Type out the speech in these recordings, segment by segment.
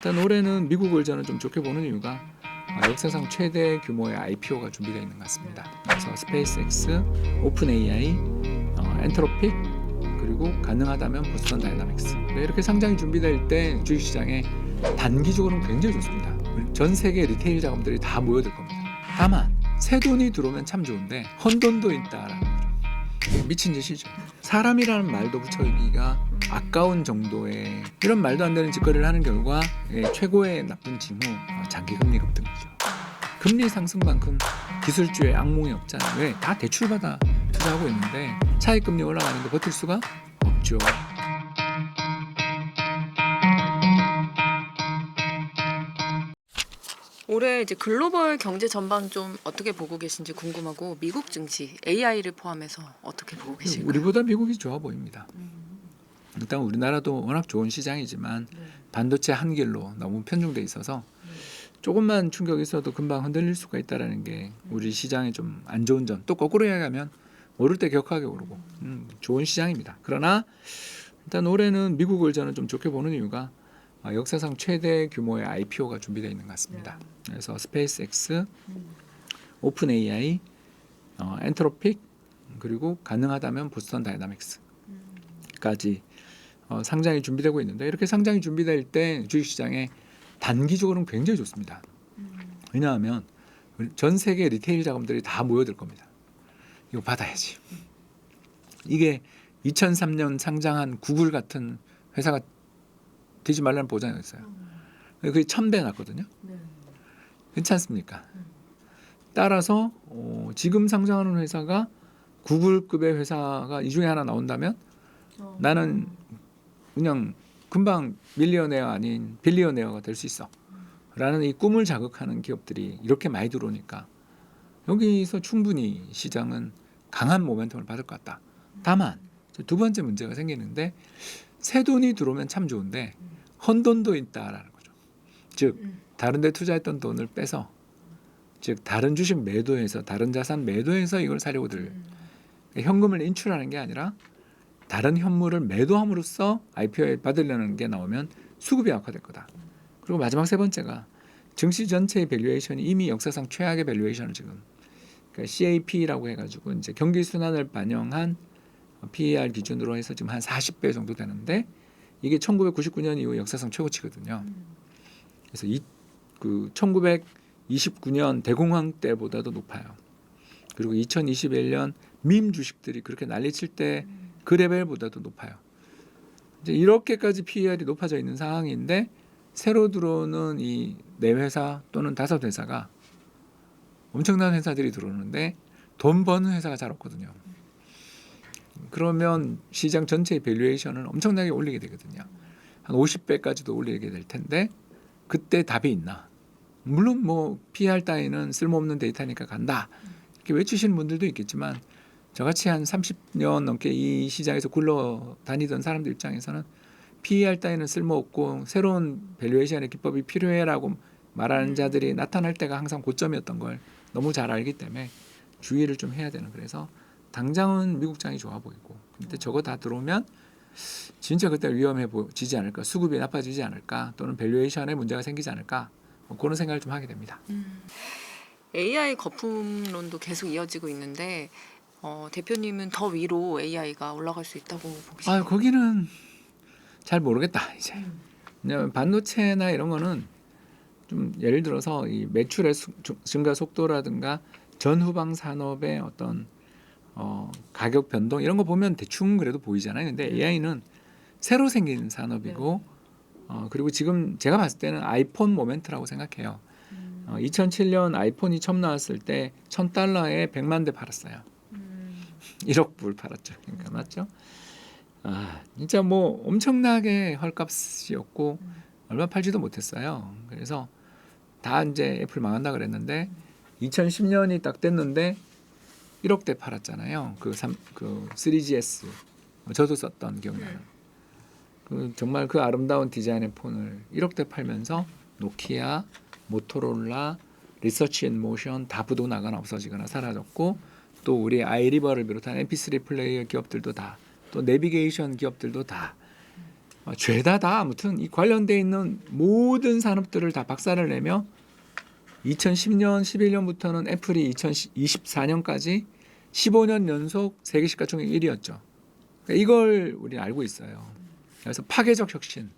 일단 올해는 미국을 저는 좀 좋게 보는 이유가 역사상 최대 규모의 IPO가 준비되어 있는 것 같습니다. 그래서 스페이스X, 오픈 AI, 엔트로픽 그리고 가능하다면 보스턴 다이나믹스 이렇게 상장이 준비될 때 주식시장에 단기적으로는 굉장히 좋습니다. 전 세계 리테일 자금들이 다 모여들 겁니다. 다만 새 돈이 들어오면 참 좋은데 헌돈도 있다라는 거죠. 미친 짓이죠. 사람이라는 말도 붙여기가 아까운 정도의 이런 말도 안 되는 짓거리를 하는 결과 최고의 나쁜 징후 장기금리 급등이죠. 금리 상승만큼 기술주의 악몽이 없잖아요. 왜? 다 대출받아 투자하고 있는데 차익금리 올라가는데 버틸 수가 없죠. 올해 이제 글로벌 경제 전반 좀 어떻게 보고 계신지 궁금하고 미국 증시 AI를 포함해서 어떻게 보고 계실까요? 우리보다 미국이 좋아 보입니다. 일단 우리나라도 워낙 좋은 시장이지만 반도체 한 길로 너무 편중돼 있어서 조금만 충격이 있어도 금방 흔들릴 수가 있다는 게 우리 시장의 좀 안 좋은 점. 또 거꾸로 이야기하면 오를 때 격하게 오르고 좋은 시장입니다. 그러나 일단 올해는 미국을 저는 좀 좋게 보는 이유가 역사상 최대 규모의 IPO가 준비되어 있는 것 같습니다. 그래서 스페이스X, 오픈 AI, 엔트로픽 그리고 가능하다면 보스턴 다이나믹스까지 상장이 준비되고 있는데 이렇게 상장이 준비될 때 주식시장에 단기적으로는 굉장히 좋습니다. 왜냐하면 전 세계 리테일 자금들이 다 모여들 겁니다. 이거 받아야지. 이게 2003년 상장한 구글 같은 회사가 되지 말라는 보장이 있어요. 그게 1000배 났거든요. 괜찮습니까? 따라서 지금 상장하는 회사가 구글급의 회사가 이 중에 하나 나온다면 나는 그냥 금방 밀리어네어 아닌 빌리어네어가 될 수 있어 라는 이 꿈을 자극하는 기업들이 이렇게 많이 들어오니까 여기서 충분히 시장은 강한 모멘텀을 받을 것 같다. 다만 두 번째 문제가 생기는데 새 돈이 들어오면 참 좋은데 헌돈도 있다라는 거죠. 즉 다른 데 투자했던 돈을 빼서 즉 다른 주식 매도해서 다른 자산 매도해서 이걸 사려고 들 현금을 인출하는 게 아니라 다른 현물을 매도함으로써 IPO에 받으려는 게 나오면 수급이 악화될 거다. 그리고 마지막 세 번째가 증시 전체의 밸류에이션이 이미 역사상 최악의 밸류에이션을 지금 그러니까 CAP라고 해가지고 이제 경기 순환을 반영한 PER 기준으로 해서 지금 한 40배 정도 되는데 이게 1999년 이후 역사상 최고치거든요. 그래서 1929년 대공황 때보다도 높아요. 그리고 2021년 밈 주식들이 그렇게 난리칠 때 그 레벨보다도 높아요. 이제 이렇게까지 PER이 높아져 있는 상황인데 새로 들어오는 이 네 회사 또는 5회사가 엄청난 회사들이 들어오는데 돈 버는 회사가 잘 없거든요. 그러면 시장 전체의 밸류에이션을 엄청나게 올리게 되거든요. 한 50배까지도 올리게 될 텐데 그때 답이 있나? 물론 뭐 PR 따위는 쓸모없는 데이터니까 간다. 이렇게 외치시는 분들도 있겠지만 저같이 한 30년 넘게 이 시장에서 굴러다니던 사람들 입장에서는 PER 따위는 쓸모없고 새로운 밸류에이션의 기법이 필요해라고 말하는 자들이 나타날 때가 항상 고점이었던 걸 너무 잘 알기 때문에 주의를 좀 해야 되는 그래서 당장은 미국장이 좋아 보이고 근데 저거 다 들어오면 진짜 그때 위험해지지 않을까 수급이 나빠지지 않을까 또는 밸류에이션에 문제가 생기지 않을까 뭐 그런 생각을 좀 하게 됩니다. AI 거품론도 계속 이어지고 있는데 대표님은 더 위로 AI가 올라갈 수 있다고 보고 계시나요? 거기는 잘 모르겠다 이제. 왜냐면 반도체나 이런 거는 좀 예를 들어서 이 매출의 증가 속도라든가 전후방 산업의 어떤 가격 변동 이런 거 보면 대충 그래도 보이잖아요. 근데 AI는 새로 생긴 산업이고 그리고 지금 제가 봤을 때는 아이폰 모멘트라고 생각해요. 2007년 아이폰이 처음 나왔을 때 $1,000에 100만 대 팔았어요. 1억 불 팔았죠. 그러니까 맞죠? 진짜 뭐 엄청나게 헐값이었고 얼마 팔지도 못했어요. 그래서 다 이제 애플 망한다 그랬는데 2010년이 딱 됐는데 1억 대 팔았잖아요. 그 3GS 저도 썼던 기억나는. 정말 그 아름다운 디자인의 폰을 1억 대 팔면서 노키아, 모토로라, 리서치 앤 모션 다 부도 나거나 없어지거나 사라졌고 또 우리 아이리버를 비롯한 MP3 플레이어 기업들도 다 또 내비게이션 기업들도 다 죄다 아무튼 이 관련돼 있는 모든 산업들을 다 박살을 내며 2010년, 11년부터는 애플이 2024년까지 15년 연속 세계 시가총액 1위였죠. 이걸 우리는 알고 있어요. 그래서 파괴적 혁신,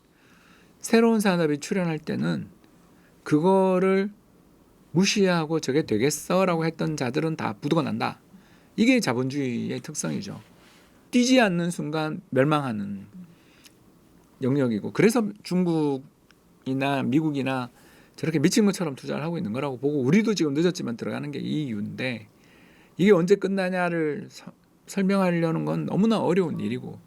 새로운 산업이 출현할 때는 그거를 무시하고 저게 되겠어라고 했던 자들은 다 부도가 난다. 이게 자본주의의 특성이죠. 뛰지 않는 순간 멸망하는 영역이고, 그래서 중국이나 미국이나 저렇게 미친 것처럼 투자를 하고 있는 거라고 보고, 우리도 지금 늦었지만 들어가는 게 이 이유인데, 이게 언제 끝나냐를 설명하려는 건 너무나 어려운 일이고,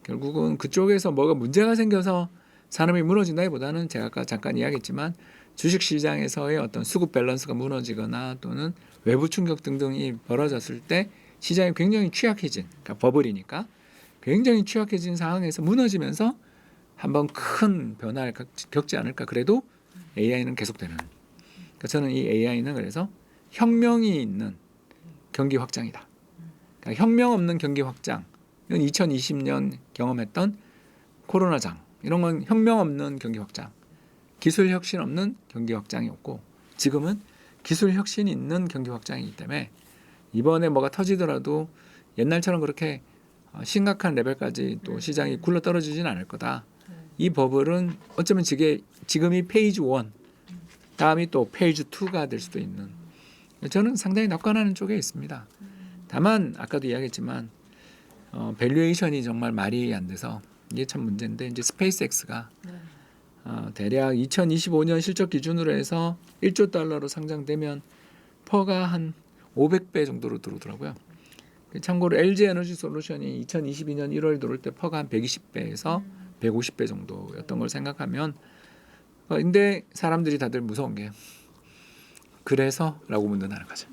결국은 그쪽에서 뭐가 문제가 생겨서 산업이 무너진다기보다는 제가 아까 잠깐 이야기했지만 주식시장에서의 어떤 수급 밸런스가 무너지거나 또는 외부 충격 등등이 벌어졌을 때 시장이 굉장히 취약해진, 그러니까 버블이니까 굉장히 취약해진 상황에서 무너지면서 한번 큰 변화를 겪지 않을까. 그래도 AI는 계속되는. 그러니까 저는 이 AI는 그래서 혁명이 있는 경기 확장이다. 그러니까 혁명 없는 경기 확장. 이건 2020년 경험했던 코로나장. 이런 건 혁명 없는 경기 확장. 기술 혁신 없는 경기 확장이었고, 지금은 기술 혁신이 있는 경기 확장이기 때문에 이번에 뭐가 터지더라도 옛날처럼 그렇게 심각한 레벨까지 또 시장이 굴러 떨어지지는 않을 거다. 이 버블은 어쩌면 지금이 페이지 1, 다음이 또 페이지 2가 될 수도 있는. 저는 상당히 낙관하는 쪽에 있습니다. 다만 아까도 이야기했지만 밸류에이션이 정말 말이 안 돼서 이게 참 문제인데, 이제 스페이스X가 대략 2025년 실적 기준으로 해서 1조 달러로 상장되면 퍼가 한 500배 정도로 들어오더라고요. 참고로 LG 에너지 솔루션이 2022년 1월 들어올 때 퍼가 한 120배에서 150배 정도였던 걸 생각하면, 근데 사람들이 다들 무서운 게 그래서라고 묻는다는 거죠.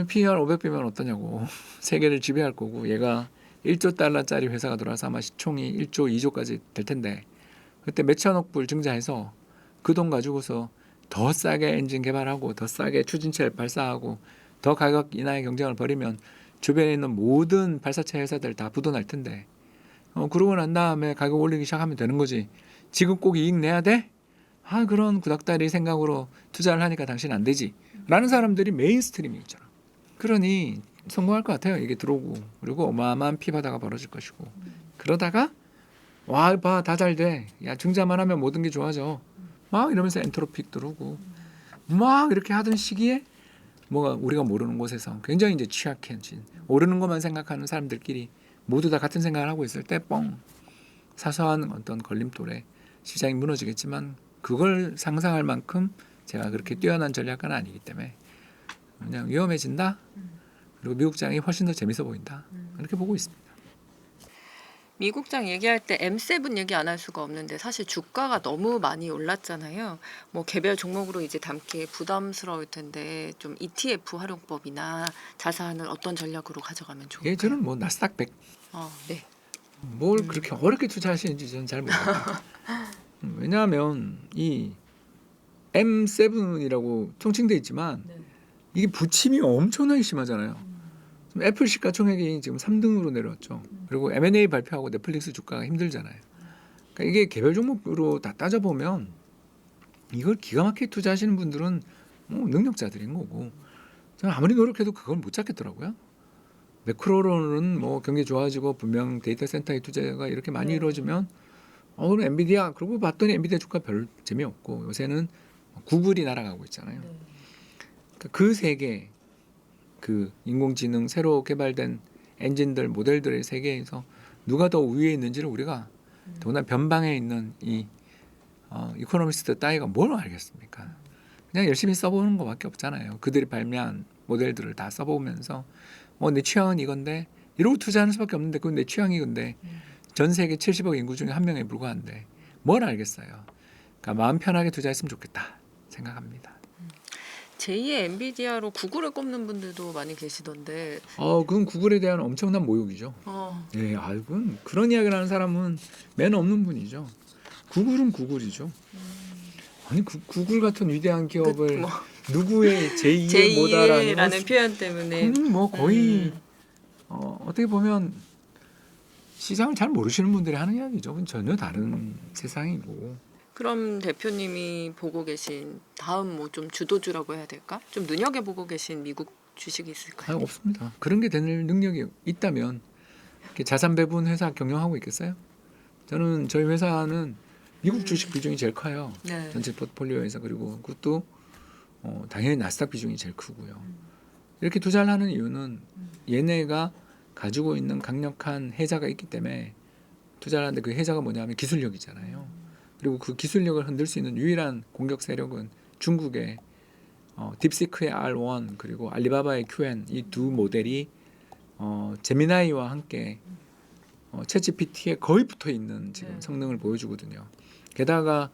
PER 500배면 어떠냐고. 세계를 지배할 거고, 얘가 1조 달러짜리 회사가 들어와서 아마 시총이 1조, 2조까지 될 텐데, 그때 몇천억 불 증자해서 그 돈 가지고서 더 싸게 엔진 개발하고 더 싸게 추진체 발사하고 더 가격 인하의 경쟁을 벌이면 주변에 있는 모든 발사체 회사들 다 부도날 텐데, 그러고 난 다음에 가격 올리기 시작하면 되는 거지. 지금 꼭 이익 내야 돼? 그런 구닥다리 생각으로 투자를 하니까 당신 안 되지. 라는 사람들이 메인스트림이 있잖아. 그러니 성공할 것 같아요. 이게 들어오고. 그리고 어마어마한 피바다가 벌어질 것이고. 그러다가 와, 봐, 다 잘 돼. 야, 증자만 하면 모든 게 좋아져. 막 이러면서 엔트로픽 들어오고. 막 이렇게 하던 시기에 뭐가 우리가 모르는 곳에서 굉장히 이제 취약해진, 오르는 것만 생각하는 사람들끼리 모두 다 같은 생각을 하고 있을 때 뻥, 사소한 어떤 걸림돌에 시장이 무너지겠지만 그걸 상상할 만큼 제가 그렇게 뛰어난 전략가는 아니기 때문에 그냥 위험해진다. 그리고 미국장이 훨씬 더 재밌어 보인다. 그렇게 보고 있습니다. 미국장 얘기할 때 M7 얘기 안 할 수가 없는데, 사실 주가가 너무 많이 올랐잖아요. 뭐 개별 종목으로 이제 담기 부담스러울 텐데, 좀 ETF 활용법이나 자산을 어떤 전략으로 가져가면 좋을까요? 저는 뭐 나스닥 100 네. 뭘 그렇게 어렵게 투자하시는지 저는 잘 모르겠어요. 왜냐하면 이 M7이라고 통칭돼 있지만 이게 부침이 엄청나게 심하잖아요. 애플 시가총액이 지금 3등으로 내려왔죠. 그리고 M&A 발표하고 넷플릭스 주가가 힘들잖아요. 그러니까 이게 개별 종목으로 다 따져보면 이걸 기가 막히게 투자하시는 분들은 뭐 능력자들인 거고, 저는 아무리 노력해도 그걸 못 찾겠더라고요. 매크로로는 뭐 경기 좋아지고 분명 데이터 센터의 투자가 이렇게 많이 이루어지면 그럼 엔비디아, 그러고 봤더니 엔비디아 주가 별 재미없고, 요새는 구글이 날아가고 있잖아요. 그러니까 그 세계, 그 인공지능 새로 개발된 엔진들, 모델들의 세계에서 누가 더 우위에 있는지를 우리가 더구나 변방에 있는 이 이코노미스트 따위가 뭘 알겠습니까? 그냥 열심히 써보는 것밖에 없잖아요. 그들이 발명한 모델들을 다 써보면서 내 취향은 이건데 이러고 투자하는 수밖에 없는데, 그건 내 취향이 건데 전 세계 70억 인구 중에 한 명에 불과한데 뭘 알겠어요. 그러니까 마음 편하게 투자했으면 좋겠다 생각합니다. 제2의 엔비디아로 구글을 꼽는 분들도 많이 계시던데. 그건 구글에 대한 엄청난 모욕이죠. 예, 그런 이야기를 하는 사람은 매너 없는 분이죠. 구글은 구글이죠. 아니 구글 같은 위대한 기업을 누구의 제2의 뭐다라는 표현 때문에 뭐 거의 어떻게 보면 시장을 잘 모르시는 분들이 하는 이야기죠. 그건 전혀 다른 세상이고. 그럼 대표님이 보고 계신 다음 뭐 좀 주도주라고 해야 될까? 좀 눈여겨보고 계신 미국 주식이 있을까요? 없습니다. 그런 게 될 능력이 있다면 이렇게 자산 배분 회사 경영하고 있겠어요? 저는 저희 회사는 미국 주식 비중이 제일 커요. 네. 전체 포트폴리오에서. 그리고 그것도 당연히 나스닥 비중이 제일 크고요. 이렇게 투자를 하는 이유는 얘네가 가지고 있는 강력한 해자가 있기 때문에 투자를 하는데 그 해자가 뭐냐면 기술력이잖아요. 그리고 그 기술력을 흔들 수 있는 유일한 공격 세력은 중국의 딥시크의 R1 그리고 알리바바의 QN 이 두 모델이 제미나이와 함께 챗GPT에 거의 붙어 있는 지금 네. 성능을 보여주거든요. 게다가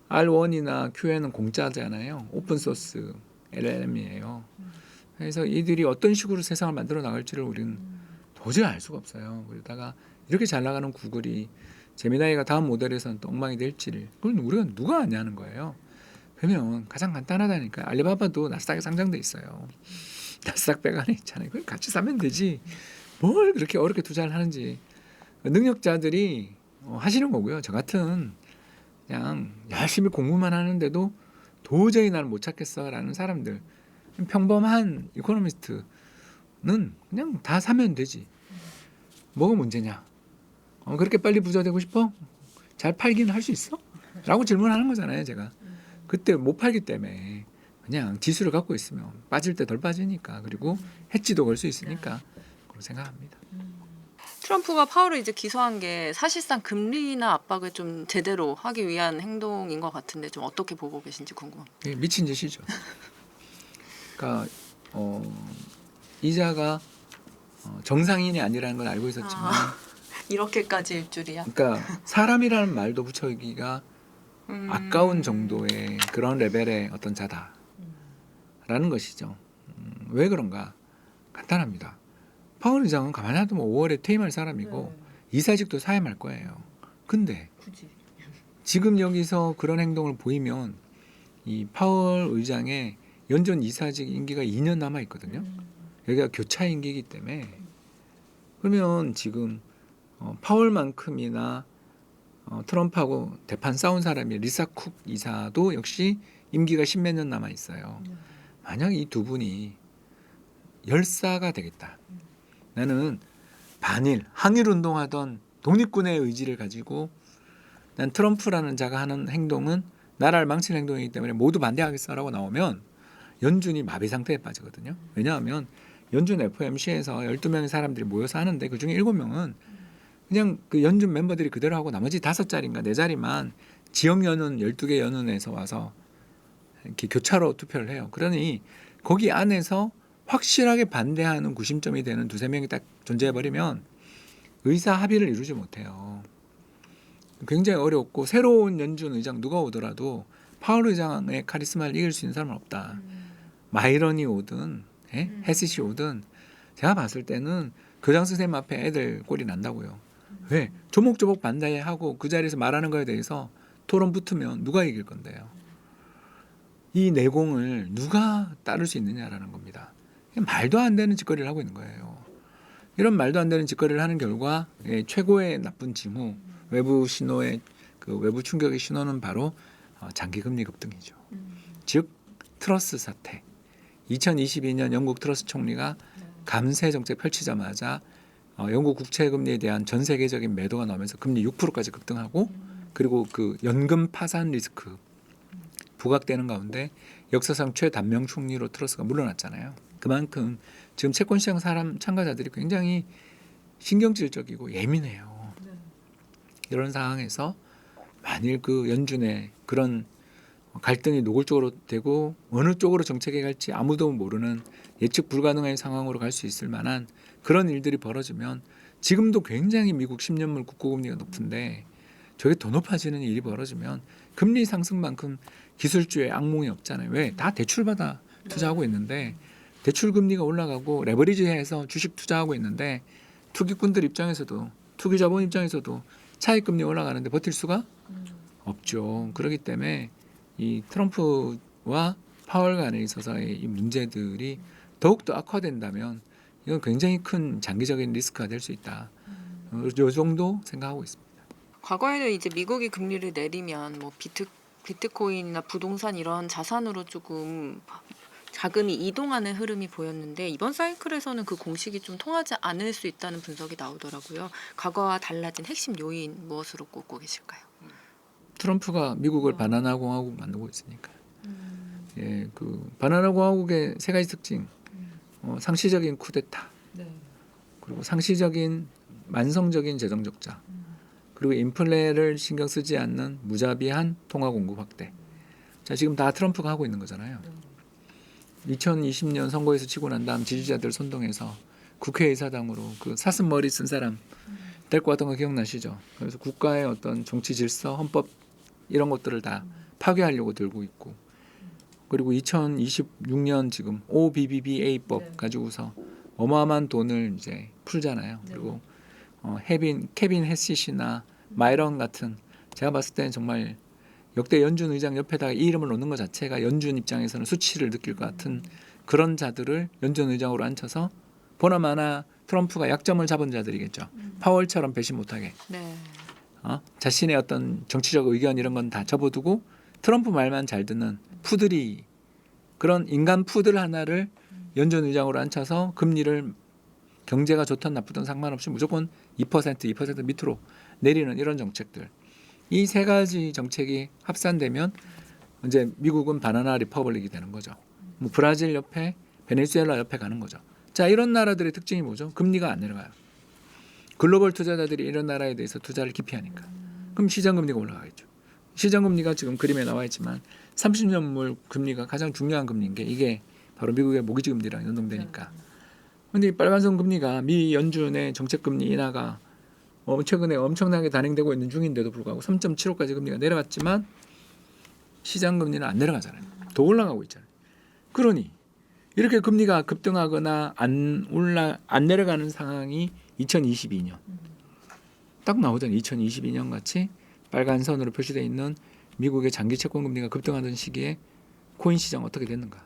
R1이나 QN은 공짜잖아요. 오픈 소스 LLM이에요. 그래서 이들이 어떤 식으로 세상을 만들어 나갈지를 우리는 도저히 알 수가 없어요. 그러다가 이렇게 잘 나가는 구글이 제미나이가 다음 모델에서는 또 엉망이 될지를 그건 우리가 누가 아냐는 거예요. 그러면 가장 간단하다니까. 알리바바도 나스닥에 상장돼 있어요. 나스닥 백안에 있잖아요. 그걸 같이 사면 되지. 뭘 그렇게 어렵게 투자를 하는지. 능력자들이 하시는 거고요. 저 같은 그냥 열심히 공부만 하는데도 도저히 나를 못 찾겠어라는 사람들, 평범한 이코노미스트는 그냥 다 사면 되지. 뭐가 문제냐? 그렇게 빨리 부자 되고 싶어? 잘 팔기는 할 수 있어? 라고 질문하는 거잖아요. 제가 그때 못 팔기 때문에 그냥 지수를 갖고 있으면 빠질 때 덜 빠지니까, 그리고 해지도 걸 수 있으니까 그렇게 생각합니다. 트럼프가 파월을 이제 기소한 게 사실상 금리나 압박을 좀 제대로 하기 위한 행동인 것 같은데 좀 어떻게 보고 계신지 궁금합니다. 이게 미친 짓이죠. 그러니까 이자가 정상인이 아니라는 걸 알고 있었지만, 이렇게까지일 줄이야. 그러니까 사람이라는 말도 붙여기가 아까운 정도의 그런 레벨의 어떤 자다라는 것이죠. 왜 그런가? 간단합니다. 파월 의장은 가만히 놔두면 5월에 퇴임할 사람이고 이사직도 사임할 거예요. 근데 굳이. 지금 여기서 그런 행동을 보이면 이 파월 의장의 연전 이사직 임기가 2년 남아 있거든요. 여기가 교차 임기이기 때문에, 그러면 지금 파월만큼이나 트럼프하고 대판 싸운 사람이 리사 쿡 이사도 역시 임기가 10몇 년 남아 있어요. 만약 이 두 분이 열사가 되겠다. 나는 반일, 항일 운동하던 독립군의 의지를 가지고 난 트럼프라는 자가 하는 행동은 나라를 망치는 행동이기 때문에 모두 반대하겠어라고 나오면 연준이 마비 상태에 빠지거든요. 왜냐하면 연준 FOMC에서 12명의 사람들이 모여서 하는데 그중에 7명은 그냥 그 연준 멤버들이 그대로 하고 나머지 5자리인가 4자리만 지역 연은 12개 연은에서 와서 이렇게 교차로 투표를 해요. 그러니 거기 안에서 확실하게 반대하는 구심점이 되는 2-3명이 딱 존재해버리면 의사 합의를 이루지 못해요. 굉장히 어렵고, 새로운 연준 의장 누가 오더라도 파월 의장의 카리스마를 이길 수 있는 사람은 없다. 마이런이 오든 헤스시 오든 제가 봤을 때는 교장 선생님 앞에 애들 꼴이 난다고요. 왜? 조목조목 반대하고 그 자리에서 말하는 거에 대해서 토론 붙으면 누가 이길 건데요. 이 내공을 누가 따를 수 있느냐라는 겁니다. 말도 안 되는 짓거리를 하고 있는 거예요. 이런 말도 안 되는 짓거리를 하는 결과 최고의 나쁜 징후, 외부 신호의 그 외부 충격의 신호는 바로 장기금리 급등이죠. 즉 트러스 사태. 2022년 영국 트러스 총리가 감세 정책 펼치자마자 영국 국채금리에 대한 전 세계적인 매도가 나오면서 금리 6%까지 급등하고, 그리고 그 연금 파산 리스크 부각되는 가운데 역사상 최단명 총리로 트러스가 물러났잖아요. 그만큼 지금 채권 시장 사람 참가자들이 굉장히 신경질적이고 예민해요. 이런 상황에서 만일 그 연준의 그런 갈등이 노골적으로 되고 어느 쪽으로 정책이 갈지 아무도 모르는 예측 불가능한 상황으로 갈 수 있을 만한 그런 일들이 벌어지면, 지금도 굉장히 미국 10년물 국고금리가 높은데 저게 더 높아지는 일이 벌어지면 금리 상승만큼 기술주의 악몽이 없잖아요. 왜? 다 대출받아 투자하고 있는데, 대출 금리가 올라가고 레버리지해서 주식 투자하고 있는데, 투기꾼들 입장에서도, 투기 자본 입장에서도 차익 금리 올라가는데 버틸 수가 없죠. 그렇기 때문에 이 트럼프와 파월 간에 있어서의 이 문제들이 더욱더 악화된다면 이건 굉장히 큰 장기적인 리스크가 될 수 있다. 요 정도 생각하고 있습니다. 과거에는 이제 미국이 금리를 내리면 뭐 비트코인이나 부동산 이런 자산으로 조금 자금이 이동하는 흐름이 보였는데 이번 사이클에서는 그 공식이 좀 통하지 않을 수 있다는 분석이 나오더라고요. 과거와 달라진 핵심 요인 무엇으로 꼽고 계실까요? 트럼프가 미국을 바나나 공화국 만들고 있으니까. 예, 그 바나나 공화국의 세 가지 특징. 상시적인 쿠데타. 그리고 상시적인 만성적인 재정 적자. 그리고 인플레를 신경 쓰지 않는 무자비한 통화 공급 확대. 자, 지금 다 트럼프가 하고 있는 거잖아요. 2020년 선거에서 치고 난 다음 지지자들 선동해서 국회의사당으로 그 사슴 머리 쓴 사람 데리고 왔던 거 기억나시죠? 그래서 국가의 어떤 정치 질서, 헌법 이런 것들을 다 파괴하려고 들고 있고, 그리고 2026년 지금 OBBBA법 가지고서 어마어마한 돈을 이제 풀잖아요. 그리고 케빈 해시시나 마이런 같은, 제가 봤을 때는 정말 역대 연준 의장 옆에다가 이 이름을 놓는 것 자체가 연준 입장에서는 수치를 느낄 것 같은 그런 자들을 연준 의장으로 앉혀서 보나마나 트럼프가 약점을 잡은 자들이겠죠. 파월처럼 배신 못하게. 네. 자신의 어떤 정치적 의견 이런 건 다 접어두고 트럼프 말만 잘 듣는 푸들이, 그런 인간 푸들 하나를 연준 의장으로 앉혀서 금리를 경제가 좋든 나쁘든 상관없이 무조건 2% 밑으로 내리는 이런 정책들. 이 세 가지 정책이 합산되면 이제 미국은 바나나 리퍼블릭이 되는 거죠. 뭐 브라질 옆에 베네수엘라 옆에 가는 거죠. 자, 이런 나라들의 특징이 뭐죠? 금리가 안 내려가요. 글로벌 투자자들이 이런 나라에 대해서 투자를 기피하니까. 그럼 시장금리가 올라가겠죠. 시장금리가 지금 그림에 나와 있지만 30년물 금리가 가장 중요한 금리인 게 이게 바로 미국의 모기지 금리랑 연동되니까. 근데 이 빨간선 금리가 미 연준의 정책금리 인하가 최근에 엄청나게 단행되고 있는 중인데도 불구하고 3.75까지 금리가 내려갔지만 시장금리는 안 내려가잖아요. 더 올라가고 있잖아요. 그러니 이렇게 금리가 급등하거나 안 내려가는 상황이 2022년 딱 나오잖아요. 2022년 같이 빨간 선으로 표시되어 있는 미국의 장기 채권 금리가 급등하던 시기에 코인 시장 어떻게 됐는가.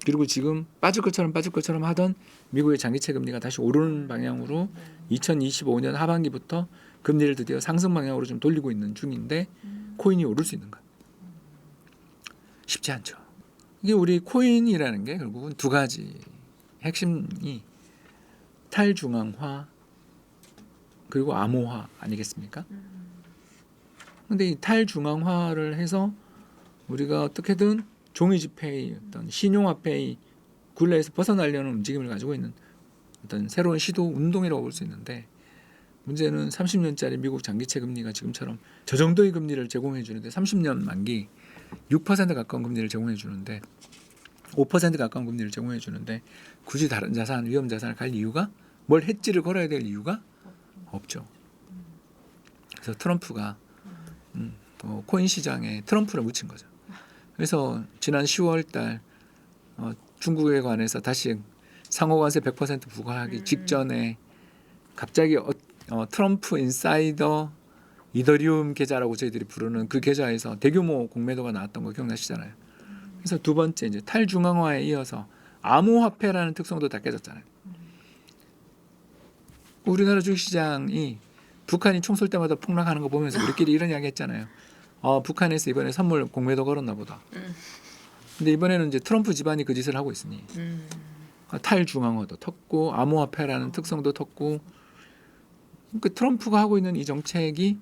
그리고 지금 빠질 것처럼 하던 미국의 장기채 금리가 다시 오르는 방향으로 2025년 하반기부터 금리를 드디어 상승 방향으로 좀 돌리고 있는 중인데 코인이 오를 수 있는가? 쉽지 않죠. 이게 우리 코인이라는 게 결국은 두 가지 핵심이 탈중앙화 그리고 암호화 아니겠습니까? 근데 이 탈중앙화를 해서 우리가 어떻게든 종이지폐의 어떤 신용화폐의 굴레에서 벗어나려는 움직임을 가지고 있는 어떤 새로운 시도 운동이라고 볼 수 있는데, 문제는 30년짜리 미국 장기채 금리가 지금처럼 저 정도의 금리를 제공해 주는데 30년 만기 6% 가까운 금리를 제공해 주는데 5% 가까운 금리를 제공해 주는데 굳이 다른 자산, 위험 자산을 갈 이유가, 뭘 해지를 걸어야 될 이유가 없죠. 그래서 트럼프가 코인 시장에 트럼프를 묻힌 거죠. 그래서 지난 10월 달 중국에 관해서 다시 상호관세 100% 부과하기 직전에 갑자기 트럼프 인사이더 이더리움 계좌라고 저희들이 부르는 그 계좌에서 대규모 공매도가 나왔던 거 기억나시잖아요. 그래서 두 번째 이제 탈중앙화에 이어서 암호화폐라는 특성도 다 깨졌잖아요. 우리나라 주식시장이 북한이 총 쏠 때마다 폭락하는 거 보면서 우리끼리 이런 이야기 했잖아요. 북한에서 이번에 선물 공매도 걸었나 보다. 근데 이번에는 이제 트럼프 집안이 그 짓을 하고 있으니 탈중앙화도 텄고 암호화폐라는 특성도 텄고, 그 트럼프가 하고 있는 이 정책이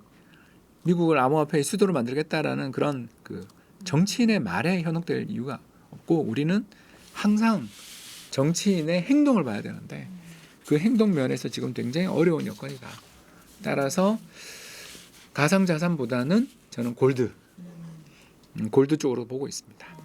미국을 암호화폐의 수도로 만들겠다라는 그런 그 정치인의 말에 현혹될 이유가 없고, 우리는 항상 정치인의 행동을 봐야 되는데 그 행동 면에서 지금 굉장히 어려운 여건이다. 따라서 가상자산보다는 저는 골드 쪽으로 보고 있습니다.